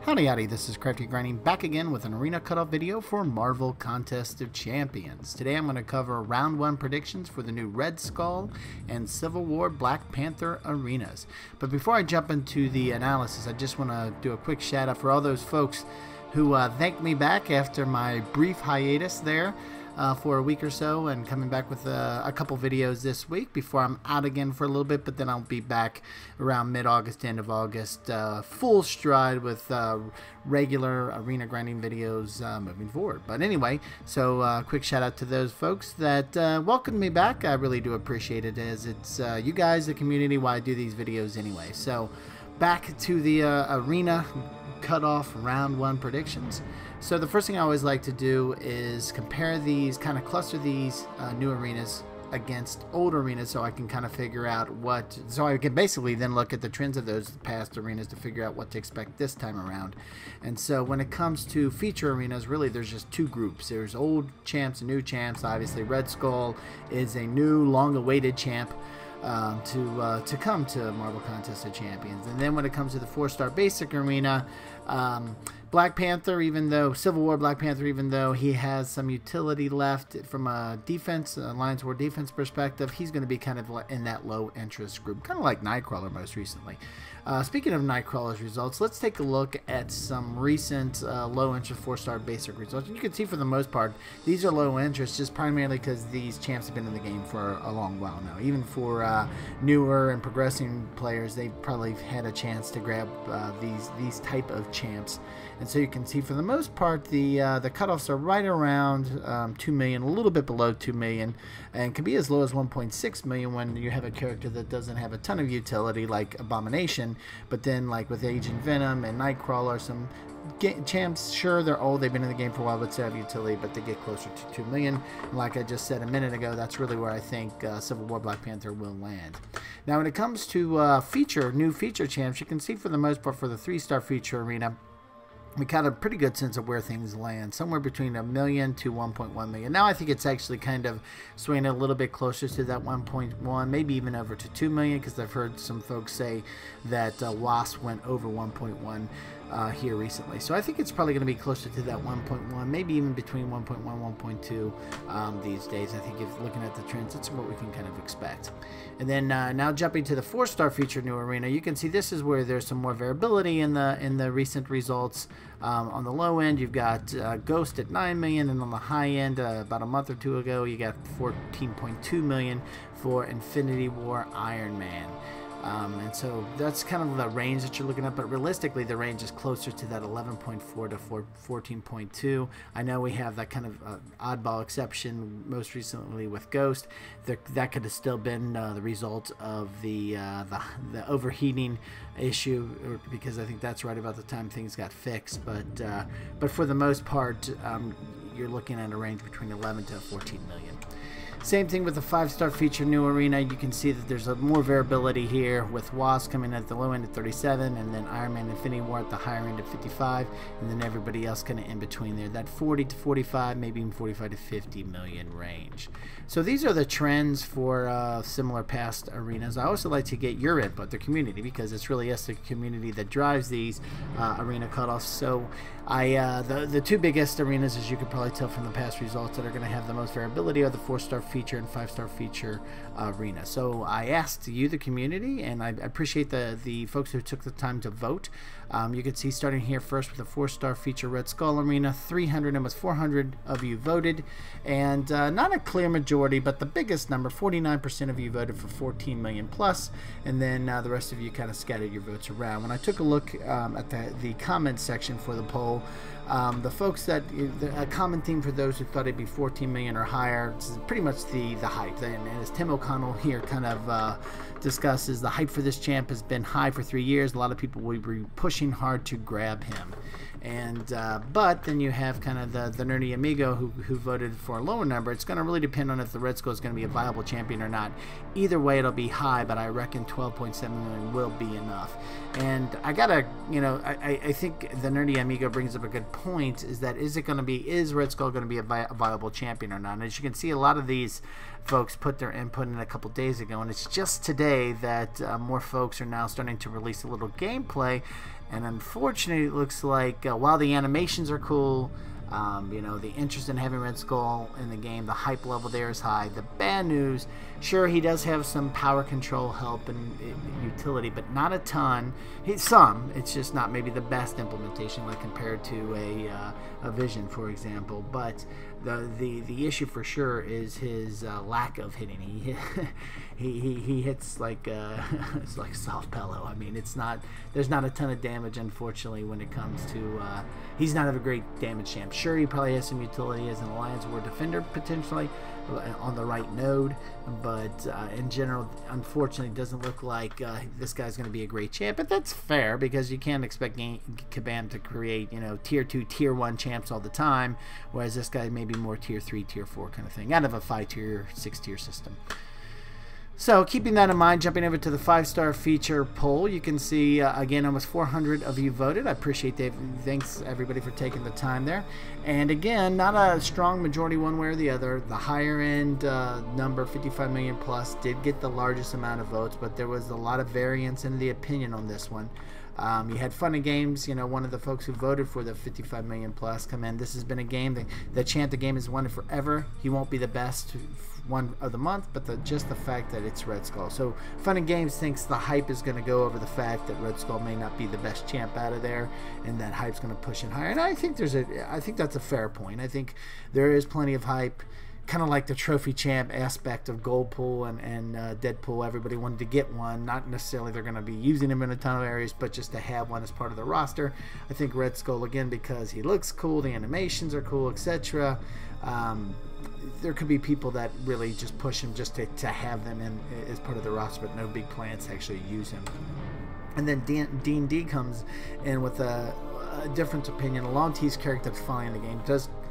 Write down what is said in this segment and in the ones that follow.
Howdy howdy, this is Crafty Grinding back again with an arena cutoff video for Marvel Contest of Champions. Today I'm going to cover round 1 predictions for the new Red Skull and Civil War Black Panther arenas. But before I jump into the analysis, I just want to do a quick shout out for all those folks who thanked me back after my brief hiatus there for a week or so, and coming back with a couple videos this week before I'm out again for a little bit, but then I'll be back around mid-August, end of August, full stride with regular arena grinding videos moving forward. But anyway, so quick shout out to those folks that welcomed me back. I really do appreciate it, as it's you guys, the community, why I do these videos anyway. So back to the arena cutoff round 1 predictions. So the first thing I always like to do is compare these, kind of cluster these new arenas against old arenas, so I can kind of figure out what, so I can basically then look at the trends of those past arenas to figure out what to expect this time around. And so when it comes to feature arenas, really there's just two groups. There's old champs and new champs. Obviously Red Skull is a new, long-awaited champ to come to Marvel Contest of Champions. And then when it comes to the 4-star basic arena, Black Panther, even though Civil War Black Panther, even though he has some utility left from a defense, Alliance War defense perspective, he's going to be kind of in that low interest group, kind of like Nightcrawler most recently. Speaking of Nightcrawler's results, let's take a look at some recent low interest 4-star basic results. And you can see for the most part, these are low interest just primarily because these champs have been in the game for a long while now. Even for newer and progressing players, they've probably had a chance to grab these type of champs. And so you can see for the most part, the cutoffs are right around 2 million, a little bit below 2 million, and can be as low as 1.6 million when you have a character that doesn't have a ton of utility like Abomination. But then, like with Agent Venom and Nightcrawler, some champs, sure, they're old, they've been in the game for a while, but still have utility, but they get closer to 2 million. And like I just said a minute ago, that's really where I think Civil War Black Panther will land. Now when it comes to new feature champs, you can see for the most part for the 3-star feature arena, we got a pretty good sense of where things land, somewhere between 1 million to 1.1 million. Now I think it's actually kind of swinging a little bit closer to that 1.1, maybe even over to 2 million, because I've heard some folks say that Wasp went over 1.1 here recently. So I think it's probably going to be closer to that 1.1, maybe even between 1.1 1.2 these days. I think if looking at the trends, it's what we can kind of expect. And then now jumping to the 4-star feature new arena, you can see this is where there's some more variability in the recent results. On the low end, you've got Ghost at 9 million, and on the high end, about a month or two ago, you got 14.2 million for Infinity War Iron Man. And so that's kind of the range that you're looking at, but realistically the range is closer to that 11.4 to 14.2. I know we have that kind of oddball exception most recently with Ghost. That could have still been the result of the overheating issue, because I think that's right about the time things got fixed. But for the most part, you're looking at a range between 11 to 14 million. Same thing with the 5-star feature new arena. You can see that there's more variability here, with Wasp coming at the low end at 37, and then Iron Man Infinity War at the higher end at 55, and then everybody else kind of in between there, that 40 to 45, maybe even 45 to 50 million range. So these are the trends for similar past arenas. I also like to get your input, the community, because it's really us, the community, that drives these arena cutoffs. So the two biggest arenas, as you can probably tell from the past results, that are going to have the most variability are the 4-star feature and 5-star feature arena. So I asked you, the community, and I appreciate the folks who took the time to vote. You can see starting here first with the 4-star feature Red Skull arena, 300, almost 400 of you voted, and not a clear majority, but the biggest number, 49% of you voted for 14 million plus, and then the rest of you kind of scattered your votes around. When I took a look at the comments section for the poll, the folks that, a common theme for those who thought it'd be 14 million or higher, is pretty much the hype. And as Tim O'Connell here kind of discusses, the hype for this champ has been high for 3 years. A lot of people will be pushing hard to grab him. And but then you have kind of the nerdy amigo who voted for a lower number. It's going to really depend on if the Red Skull is going to be a viable champion or not. Either way, it'll be high, but I reckon 12.7 million will be enough. And I gotta, I think the nerdy amigo brings up a good point. Is Red Skull going to be a viable champion or not? And as you can see, a lot of these these folks put their input in a couple days ago, and it's just today that more folks are now starting to release a little gameplay. And unfortunately, it looks like while the animations are cool, you know, the interest in having Red Skull in the game, the hype level there is high. The bad news, sure, he does have some power control help and utility, but not a ton. It's just not maybe the best implementation when compared to a Vision, for example. But the issue for sure is his lack of hitting. He hits like it's like soft pillow. I mean, there's not a ton of damage, unfortunately, when it comes to he's not a great damage champ. Sure, he probably has some utility as an Alliance War defender potentially on the right node, but in general, unfortunately, it doesn't look like this guy's going to be a great champ. But that's fair, because you can't expect Kabam to create, you know, tier 2, tier 1 champs all the time, whereas this guy may be more tier 3, tier 4 kind of thing out of a 5-tier, 6-tier system. So keeping that in mind, jumping over to the 5-star feature poll, you can see again almost 400 of you voted. I appreciate that. Thanks everybody for taking the time there. And again, not a strong majority one way or the other. The higher end number, 55 million plus, did get the largest amount of votes, but there was a lot of variance in the opinion on this one. You had Fun and Games, you know, one of the folks who voted for the 55 million plus, come in. This has been a game the champ the game has won it forever. He won't be the best one of the month, but just the fact that it's Red Skull. So Fun and Games thinks the hype is going to go over the fact that Red Skull may not be the best champ out of there, and that hype's going to push him higher. And I think that's a fair point. I think there is plenty of hype. Kind of like the trophy champ aspect of Goldpool and Deadpool. Everybody wanted to get one. Not necessarily they're going to be using him in a ton of areas, but just to have one as part of the roster. I think Red Skull, again, because he looks cool, the animations are cool, etc. There could be people that really just push him just to have them in as part of the roster, but no big plans to actually use him. And then Dean D comes in with a different opinion. Along T's character that's fine in the game.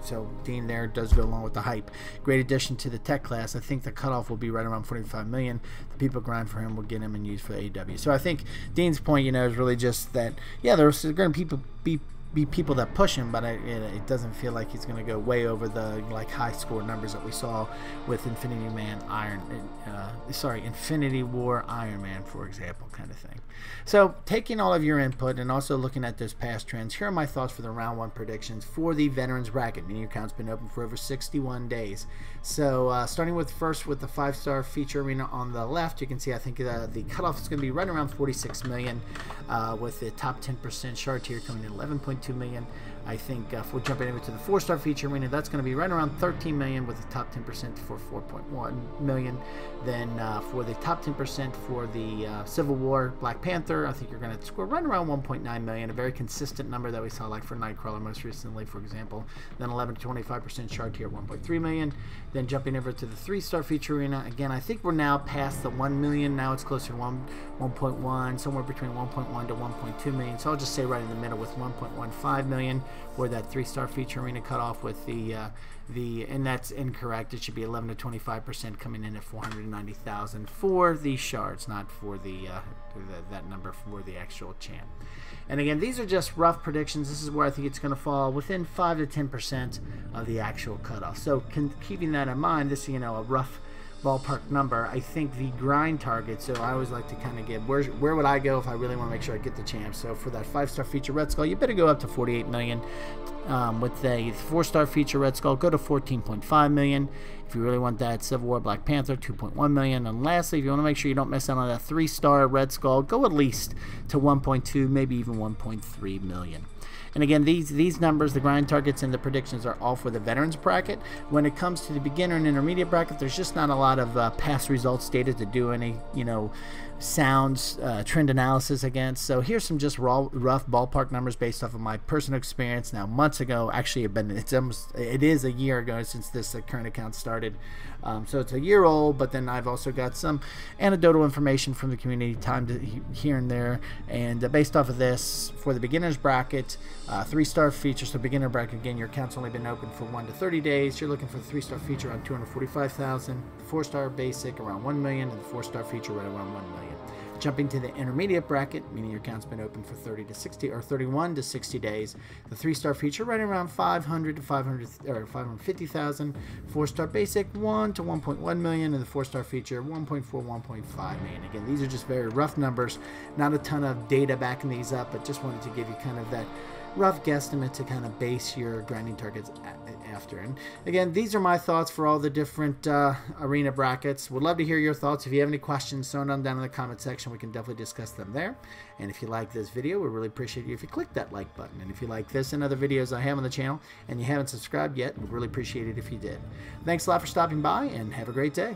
So Dean there does go along with the hype. Great addition to the tech class. I think the cutoff will be right around 45 million. The people grind for him will get him and use for AW. So I think Dean's point, you know, is really just that, yeah, there's going to be people that push him, but it doesn't feel like he's going to go way over the like high score numbers that we saw with Infinity War Iron Man, for example, kind of thing. So taking all of your input and also looking at those past trends, here are my thoughts for the round 1 predictions for the veterans bracket. Menu account's been open for over 61 days. So starting with first with the 5-star feature arena on the left, you can see I think the cutoff is going to be right around 46 million, with the top 10% shard tier coming in 11.2 million. I think if we're jumping over to the 4-star feature arena, that's going to be right around 13 million with the top 10% for 4.1 million. Then for the top 10% for the Civil War Black Panther, I think you're going to score right around 1.9 million, a very consistent number that we saw like for Nightcrawler most recently, for example. Then 11 to 25% shard tier, 1.3 million. Then jumping over to the 3-star feature arena, again, I think we're now past the 1 million. Now it's closer to 1.1, somewhere between 1.1 to 1.2 million. So I'll just say right in the middle with 1.15 million. For that 3-star feature arena cutoff with and that's incorrect. It should be 11 to 25% coming in at 490,000 for the shards, not for that number for the actual champ. And again, these are just rough predictions. This is where I think it's going to fall within 5 to 10% of the actual cutoff. So keeping that in mind, this, you know, a rough ballpark number. I think the grind target, so I always like to kind of get where would I go if I really want to make sure I get the champ. So for that 5-star feature Red Skull, you better go up to 48 million. With the 4-star feature Red Skull, go to 14.5 million. If you really want that Civil War Black Panther, 2.1 million. And lastly, if you want to make sure you don't miss out on that 3-star Red Skull, go at least to 1.2, maybe even 1.3 million. And again, these numbers, the grind targets and the predictions are all for the veterans bracket. When it comes to the beginner and intermediate bracket, there's just not a lot of past results data to do any, you know, sounds trend analysis against. So here's some just rough ballpark numbers based off of my personal experience. Now, months ago, actually, it is a year ago since this current account started. So it's a year old, but then I've also got some anecdotal information from the community, time to here and there, and based off of this, for the beginners bracket, 3-star feature, so beginner bracket, again, your account's only been open for 1 to 30 days. You're looking for the 3-star feature around 245,000, 4-star basic around 1 million, and the 4-star feature right around 1 million. Jumping to the intermediate bracket, meaning your account's been open for 31 to 60 days. The 3-star feature right around 500 to 550,000. 4-star basic 1 to 1.1 million, and the 4-star feature 1.4 1.5 million. Again, these are just very rough numbers, not a ton of data backing these up, but just wanted to give you kind of that rough guesstimate to kind of base your grinding targets after. And again, these are my thoughts for all the different arena brackets. Would love to hear your thoughts. If you have any questions, throw them down in the comment section. We can definitely discuss them there. And if you like this video, we really appreciate you if you click that like button. And if you like this and other videos I have on the channel and you haven't subscribed yet, we'd really appreciate it if you did. Thanks a lot for stopping by, and have a great day.